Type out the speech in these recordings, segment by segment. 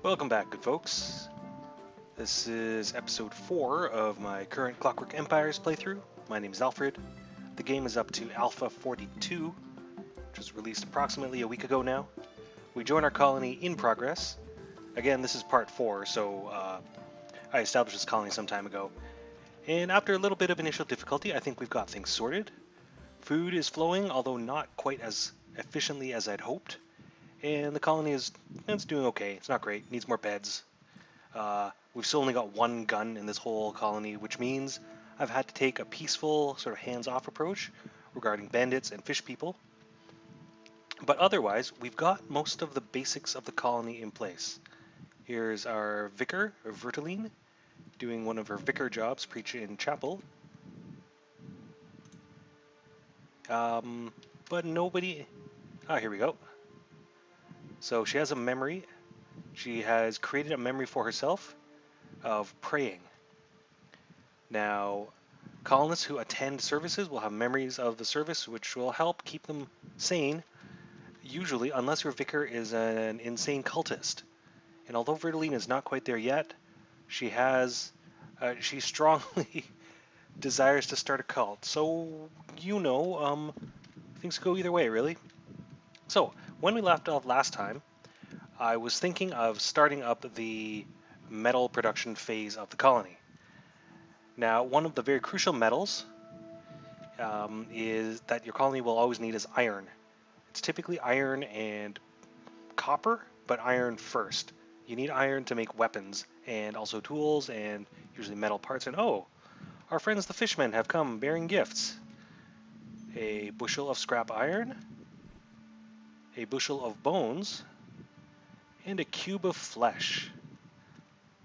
Welcome back, good folks. This is episode 4 of my current Clockwork Empires playthrough. My name is Alfred. The game is up to Alpha 42, which was released approximately a week ago now. We join our colony in progress. Again, this is part 4, so I established this colony some time ago. And after a little bit of initial difficulty, I think we've got things sorted. Food is flowing, although not quite as efficiently as I'd hoped. And the colony it's doing okay. It's not great. Needs more beds. We've still only got one gun in this whole colony, which means I've had to take a peaceful, sort of hands-off approach regarding bandits and fish people. But otherwise, we've got most of the basics of the colony in place. Here's our vicar, Vertaline, doing one of her vicar jobs, preaching in chapel. But nobody... here we go. So she has a memory. She has created a memory for herself of praying. Now, colonists who attend services will have memories of the service, which will help keep them sane, usually, unless your vicar is an insane cultist. And although Vertaline is not quite there yet, she strongly desires to start a cult. So, things go either way, really. So, when we left off last time, I was thinking of starting up the metal production phase of the colony. Now, one of the very crucial metals is that your colony will always need is iron. It's typically iron and copper, but iron first. You need iron to make weapons and also tools and usually metal parts. And our friends the fishmen have come bearing gifts. A bushel of scrap iron, a bushel of bones, and a cube of flesh.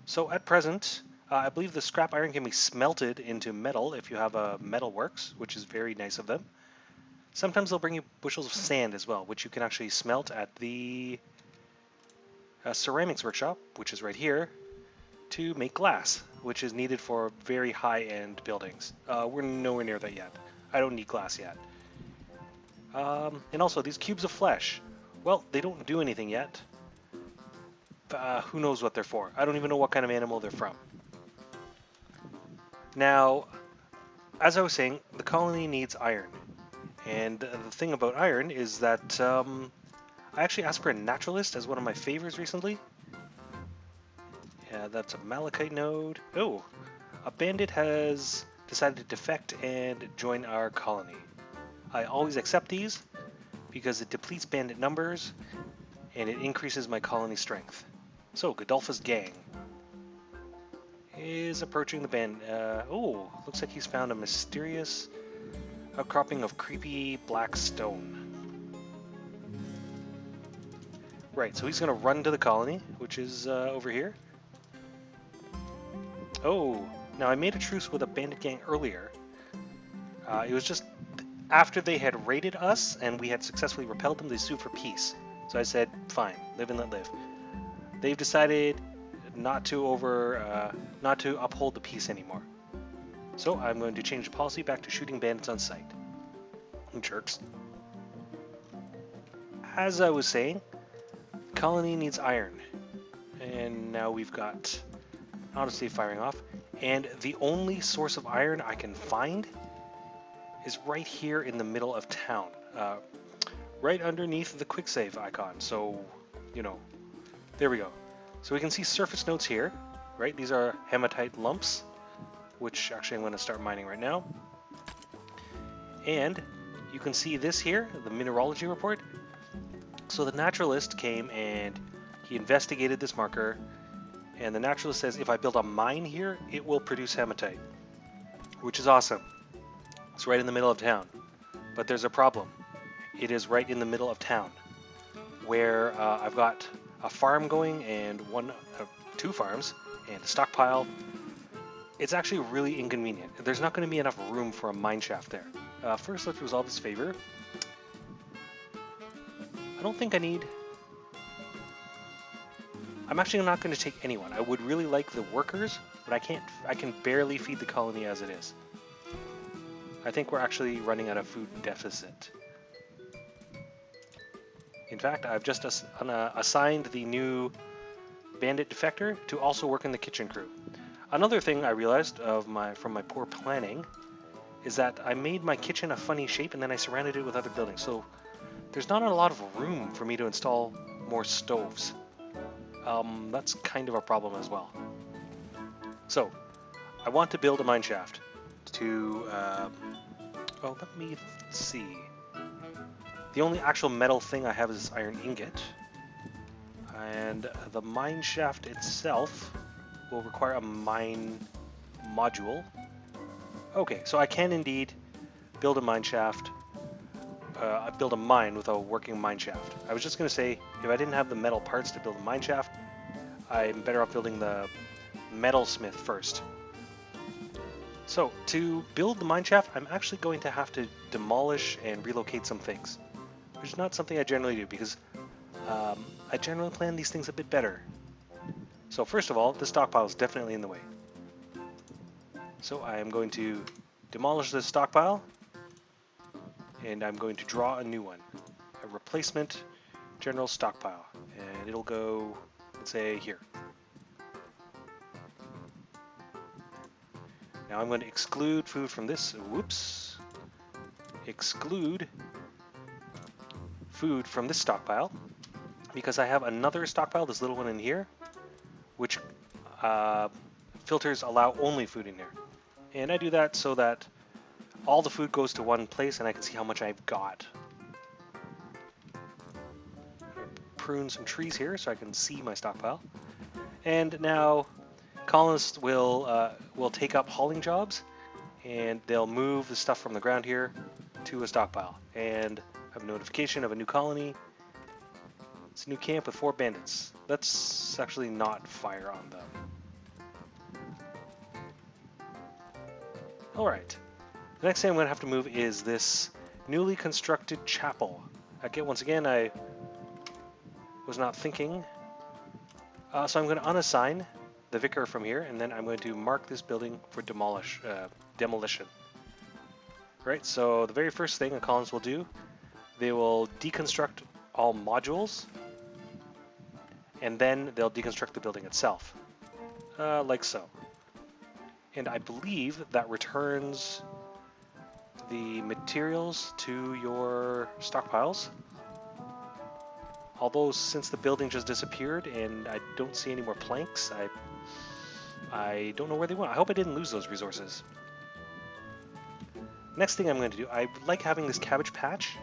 So at present, I believe the scrap iron can be smelted into metal if you have a metalworks, which is very nice of them. Sometimes they'll bring you bushels of sand as well, which you can actually smelt at the ceramics workshop, which is right here, to make glass, which is needed for very high-end buildings. We're nowhere near that yet. I don't need glass yet. And also, these cubes of flesh, well, they don't do anything yet. Who knows what they're for? I don't even know what kind of animal they're from. Now, as I was saying, the colony needs iron. And the thing about iron is that I actually asked for a naturalist as one of my favors recently. Yeah, that's a malachite node. Oh, a bandit has decided to defect and join our colony. I always accept these because it depletes bandit numbers and it increases my colony strength. So, Godolpha's gang is approaching the band. Looks like he's found a mysterious outcropping of creepy black stone. Right, so he's going to run to the colony, which is over here. Oh, now I made a truce with a bandit gang earlier. It was just after they had raided us and we had successfully repelled them, they sued for peace. So I said, fine, live and let live. They've decided not to uphold the peace anymore. So I'm going to change the policy back to shooting bandits on sight. Jerks. As I was saying, the colony needs iron. And now we've got Odyssey firing off. And the only source of iron I can find is right here in the middle of town. Right underneath the quick save icon. So, there we go. So we can see surface nodes here, right? These are hematite lumps, which actually I'm going to start mining right now. And you can see this here, the mineralogy report. So the naturalist came and he investigated this marker, and the naturalist says if I build a mine here, it will produce hematite, which is awesome. It's right in the middle of town. But there's a problem. It is right in the middle of town, where I've got a farm going and two farms and a stockpile. It's actually really inconvenient. There's not going to be enough room for a mine shaft there. First, let's resolve this favor. I don't think I need... I'm actually not going to take anyone. I would really like the workers, but I can barely feed the colony as it is. I think we're actually running out of food deficit. In fact, I've just assigned the new bandit defector to also work in the kitchen crew. Another thing I realized from my poor planning is that I made my kitchen a funny shape and then I surrounded it with other buildings. So there's not a lot of room for me to install more stoves. That's kind of a problem as well. So I want to build a mine shaft to, well, let me see. The only actual metal thing I have is this iron ingot. And the mine shaft itself will require a mine module. Okay, so I can indeed build a mine shaft, build a mine with a working mine shaft. I was just going to say, if I didn't have the metal parts to build a mine shaft, I'm better off building the metalsmith first. So to build the mine shaft, I'm actually going to have to demolish and relocate some things, which is not something I generally do because I generally plan these things a bit better. So first of all, the stockpile is definitely in the way. So I am going to demolish this stockpile and I'm going to draw a new one, a replacement general stockpile, and it'll go, let's say, here. Now I'm going to exclude food from this. Whoops. Exclude food from this stockpile because I have another stockpile, this little one in here, which filters allow only food in here. And I do that so that all the food goes to one place and I can see how much I've got. Prune some trees here so I can see my stockpile. And now colonists will take up hauling jobs and they'll move the stuff from the ground here to a stockpile. And I have a notification of a new colony. It's a new camp with 4 bandits. Let's actually not fire on them. Alright. The next thing I'm going to have to move is this newly constructed chapel. Once again, I was not thinking. So I'm going to unassign the vicar from here, and then I'm going to mark this building for demolition. Right, so the very first thing the colonists will do, they will deconstruct all modules, and then they'll deconstruct the building itself, like so. And I believe that returns the materials to your stockpiles. Although since the building just disappeared and I don't see any more planks, I don't know where they went. I hope I didn't lose those resources. Next thing I'm going to do, I like having this cabbage patch,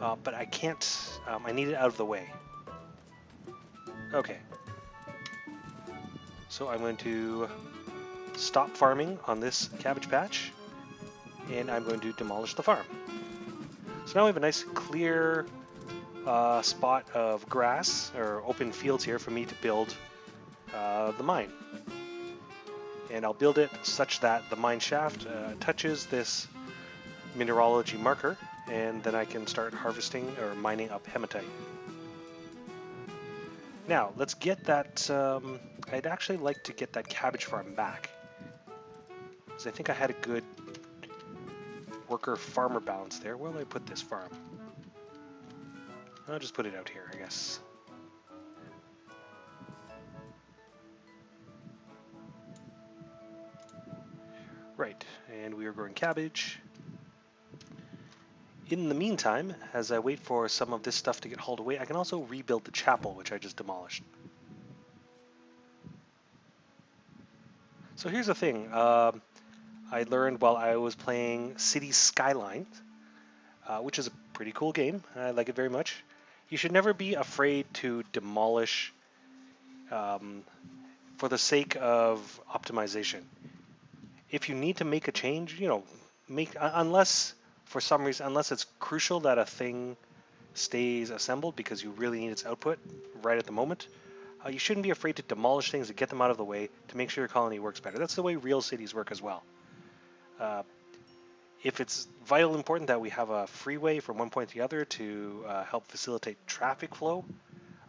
but I can't, I need it out of the way. Okay. So I'm going to stop farming on this cabbage patch, and I'm going to demolish the farm. So now we have a nice clear spot of grass, or open fields here for me to build the mine. And I'll build it such that the mine shaft touches this mineralogy marker, and then I can start harvesting or mining up hematite. Now, let's get that, I'd actually like to get that cabbage farm back, because I think I had a good worker-farmer balance there. Where will I put this farm? I'll just put it out here, I guess. Right, and we are growing cabbage. In the meantime, as I wait for some of this stuff to get hauled away, I can also rebuild the chapel, which I just demolished. So here's the thing. I learned while I was playing City Skylines, which is a pretty cool game. I like it very much. You should never be afraid to demolish for the sake of optimization. If you need to make a change, you know, unless for some reason, unless it's crucial that a thing stays assembled because you really need its output right at the moment, you shouldn't be afraid to demolish things and get them out of the way to make sure your colony works better. That's the way real cities work as well. If it's vital important that we have a freeway from one point to the other to help facilitate traffic flow,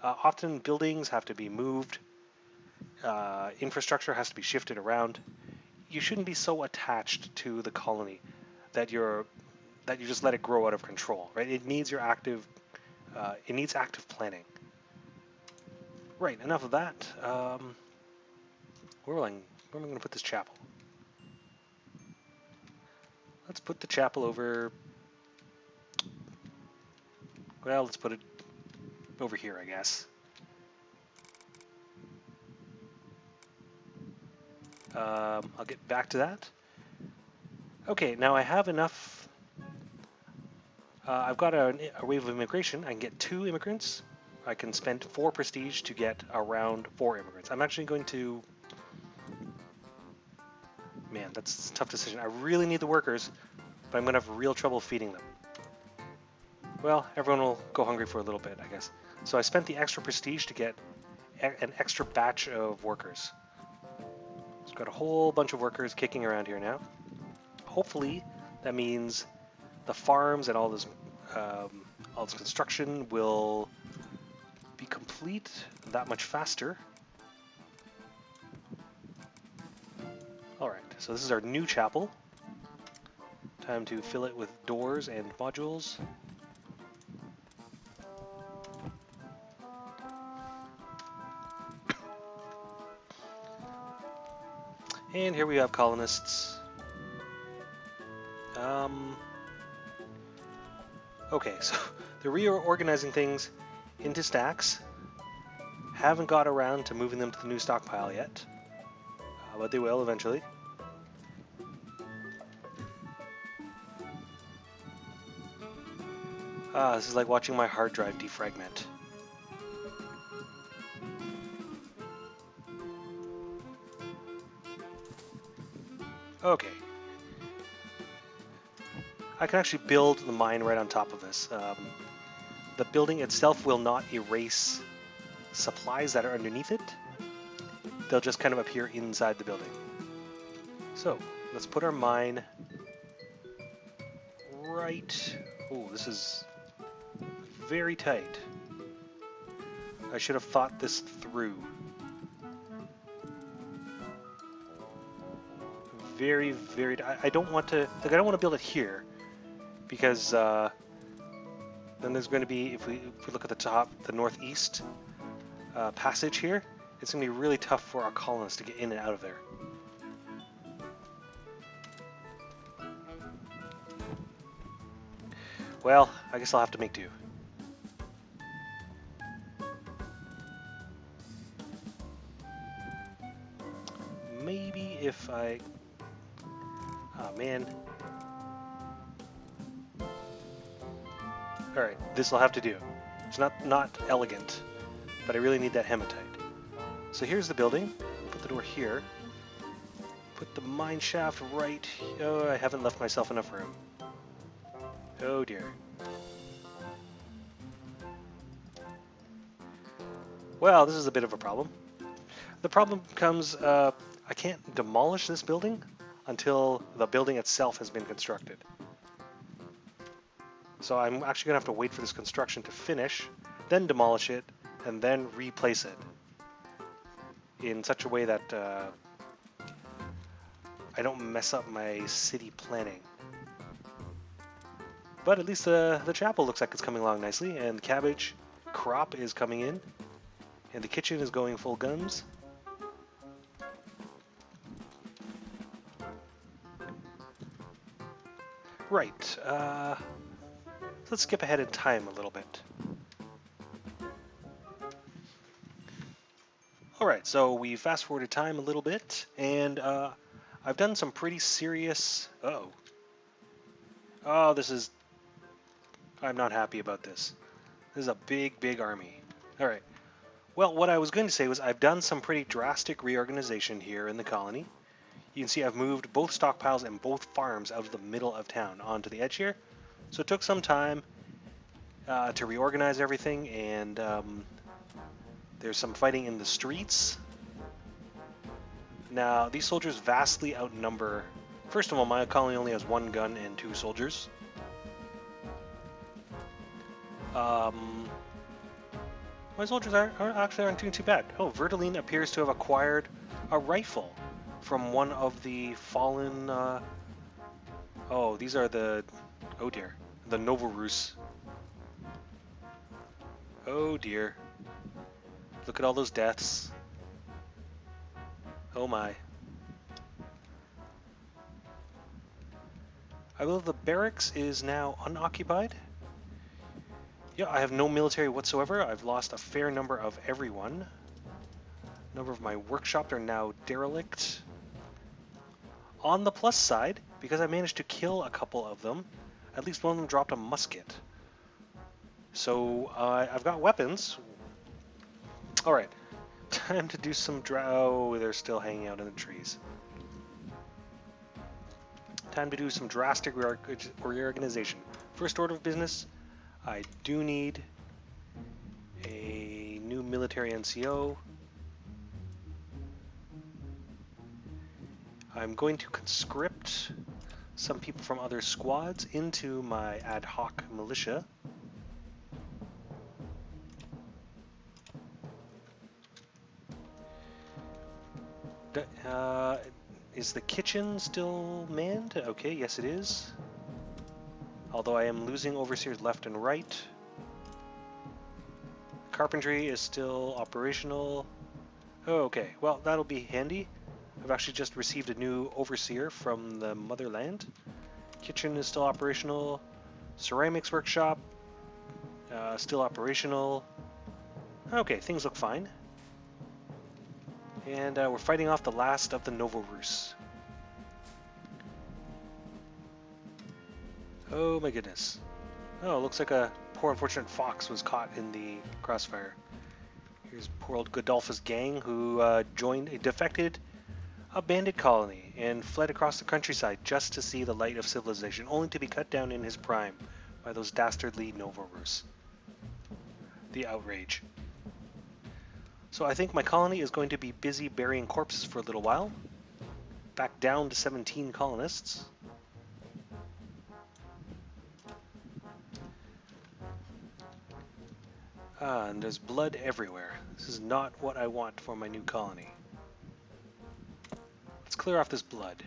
often buildings have to be moved, infrastructure has to be shifted around. You shouldn't be so attached to the colony that you just let it grow out of control, right? It needs your active planning. Right, enough of that. Where am I going to put this chapel? Let's put the chapel over... Well, let's put it over here, I guess. I'll get back to that. Okay, now I have enough... I've got a wave of immigration. I can get 2 immigrants. I can spend 4 prestige to get around 4 immigrants. I'm actually going to... Man, that's a tough decision. I really need the workers, but I'm going to have real trouble feeding them. Well, everyone will go hungry for a little bit, I guess. So I spent the extra prestige to get an extra batch of workers. So I've got a whole bunch of workers kicking around here now. Hopefully, that means the farms and all this construction will be complete that much faster. Alright, so this is our new chapel. Time to fill it with doors and modules. And here we have colonists. Okay, so they're reorganizing things into stacks. Haven't got around to moving them to the new stockpile yet, but they will eventually. This is like watching my hard drive defragment. Okay. I can actually build the mine right on top of this. The building itself will not erase supplies that are underneath it. They'll just kind of appear inside the building. So, let's put our mine right... Oh, this is very tight. I should have thought this through. Very, very... I don't want to... Like, I don't want to build it here. Because then there's going to be, if we look at the top, the northeast passage here, it's going to be really tough for our colonists to get in and out of there. Well, I guess I'll have to make do. Maybe if I... Oh, man. Alright, this will have to do. It's not elegant, but I really need that hematite. So here's the building. Put the door here. Put the mine shaft right... Oh, I haven't left myself enough room. Oh dear. Well, this is a bit of a problem. The problem comes, I can't demolish this building until the building itself has been constructed. So I'm actually going to have to wait for this construction to finish, then demolish it, and then replace it in such a way that I don't mess up my city planning. But at least the chapel looks like it's coming along nicely, and the cabbage crop is coming in, and the kitchen is going full guns. Right, let's skip ahead in time a little bit. Alright, so we fast forwarded time a little bit, and I've done some pretty serious... Uh-oh. Oh, this is... I'm not happy about this. This is a big, big army. Alright. Well, what I was going to say was I've done some pretty drastic reorganization here in the colony. You can see I've moved both stockpiles and both farms out of the middle of town onto the edge here. So it took some time to reorganize everything, and there's some fighting in the streets. Now, these soldiers vastly outnumber... First of all, my colony only has 1 gun and 2 soldiers. My soldiers aren't doing too bad. Oh, Verdeline appears to have acquired a rifle from one of the fallen... Oh, these are the... Oh dear. The Novorus. Oh dear. Look at all those deaths. Oh my. I believe the barracks is now unoccupied. Yeah, I have no military whatsoever. I've lost a fair number of everyone. A number of my workshops are now derelict. On the plus side, because I managed to kill a couple of them, at least one of them dropped a musket. So I've got weapons. Alright, time to do some oh, they're still hanging out in the trees. Time to do some drastic reorganization. First order of business, I do need a new military NCO. I'm going to conscript some people from other squads into my ad hoc militia. Is the kitchen still manned? Okay, yes it is. Although I am losing overseers left and right. Carpentry is still operational. Oh, okay, well that'll be handy. I've actually just received a new overseer from the motherland. Kitchen is still operational. Ceramics workshop, still operational. Okay, things look fine. And we're fighting off the last of the Novorus. Oh my goodness. Oh, looks like a poor unfortunate fox was caught in the crossfire. Here's poor old Godolphus' gang who defected a bandit colony and fled across the countryside just to see the light of civilization, only to be cut down in his prime by those dastardly Novorus. The outrage. So I think my colony is going to be busy burying corpses for a little while. Back down to 17 colonists. And there's blood everywhere. This is not what I want for my new colony. Let's clear off this blood.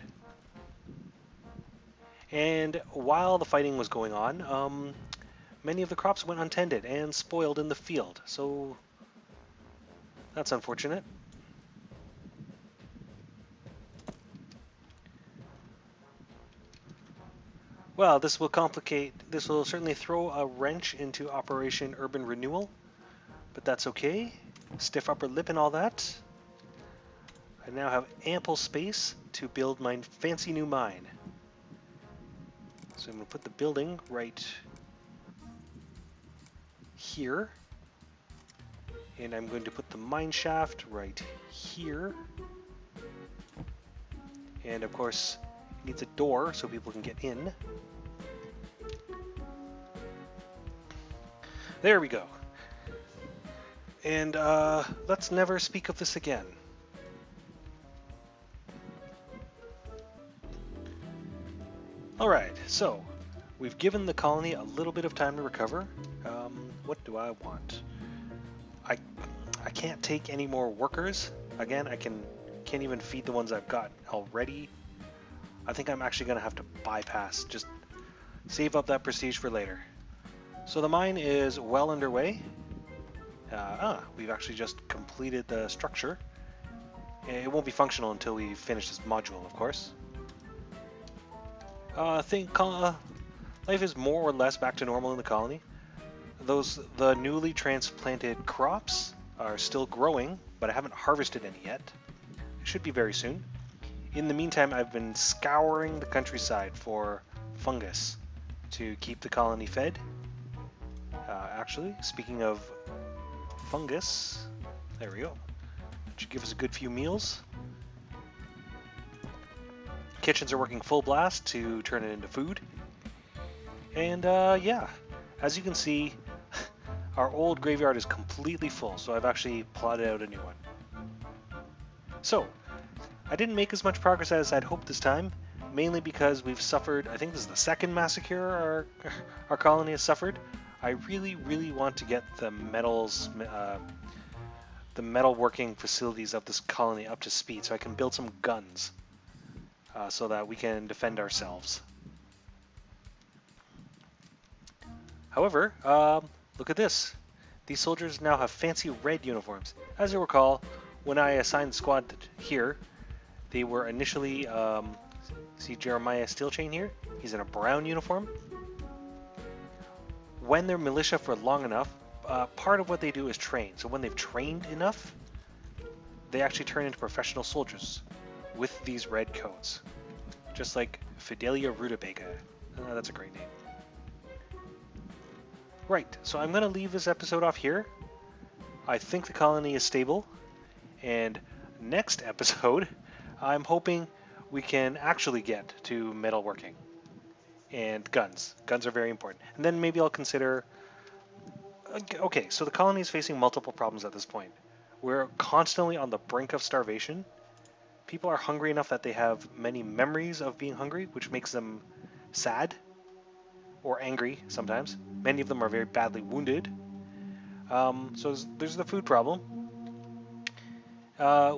And while the fighting was going on, many of the crops went untended and spoiled in the field. So that's unfortunate. Well, this will certainly throw a wrench into Operation Urban Renewal, but that's okay. Stiff upper lip and all that. I now have ample space to build my fancy new mine. So I'm going to put the building right here. And I'm going to put the mine shaft right here. And of course, it needs a door so people can get in. There we go. And let's never speak of this again. Alright, so we've given the colony a little bit of time to recover. What do I want? I can't take any more workers. Again, I can't even feed the ones I've got already. I think I'm actually going to have to bypass, just save up that prestige for later. So the mine is well underway. We've actually just completed the structure. It won't be functional until we finish this module, of course. Life is more or less back to normal in the colony. The newly transplanted crops are still growing, but I haven't harvested any yet. It should be very soon. In the meantime, I've been scouring the countryside for fungus to keep the colony fed. Actually, speaking of fungus, there we go. Should give us a good few meals. Kitchens are working full blast to turn it into food. And yeah, as you can see, our old graveyard is completely full, so I've actually plotted out a new one. So, I didn't make as much progress as I'd hoped this time, mainly because we've suffered, I think this is the second massacre our colony has suffered. I really, really want to get the metalworking facilities of this colony up to speed so I can build some guns so that we can defend ourselves. However, look at this. These soldiers now have fancy red uniforms. As you recall, when I assigned the squad here, they were initially, see Jeremiah Steelchain here? He's in a brown uniform. When they're militia for long enough, part of what they do is train. So when they've trained enough, they actually turn into professional soldiers with these red coats. Just like Fidelia Rutabaga. That's a great name. Right, so I'm going to leave this episode off here. I think the colony is stable. And next episode, I'm hoping we can actually get to metalworking. And guns. Guns are very important. And then maybe I'll consider... Okay, so the colony is facing multiple problems at this point. We're constantly on the brink of starvation. People are hungry enough that they have many memories of being hungry, which makes them sad or angry sometimes. Many of them are very badly wounded. So there's the food problem.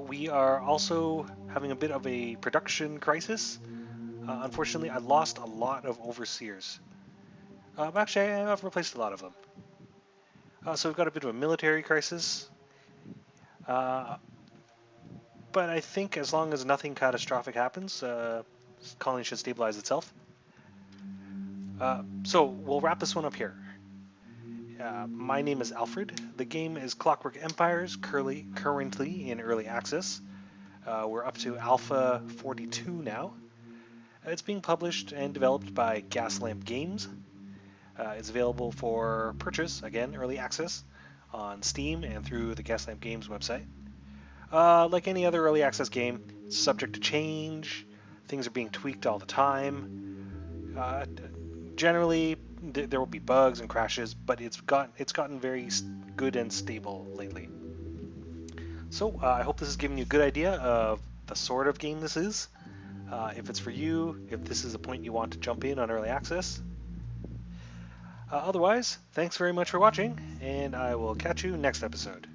We are also having a bit of a production crisis. Unfortunately, I lost a lot of overseers. Actually, I've replaced a lot of them. So we've got a bit of a military crisis. But I think as long as nothing catastrophic happens, the colony should stabilize itself. So we'll wrap this one up here. My name is Alfred. The game is Clockwork Empires, currently in early access. We're up to Alpha 42 now. It's being published and developed by Gaslamp Games. It's available for purchase, again, early access, on Steam and through the Gaslamp Games website. Like any other early access game, it's subject to change. Things are being tweaked all the time. Generally, there will be bugs and crashes, but it's gotten very good and stable lately. So I hope this has given you a good idea of the sort of game this is. If it's for you, if this is a point you want to jump in on early access. Otherwise, thanks very much for watching, and I will catch you next episode.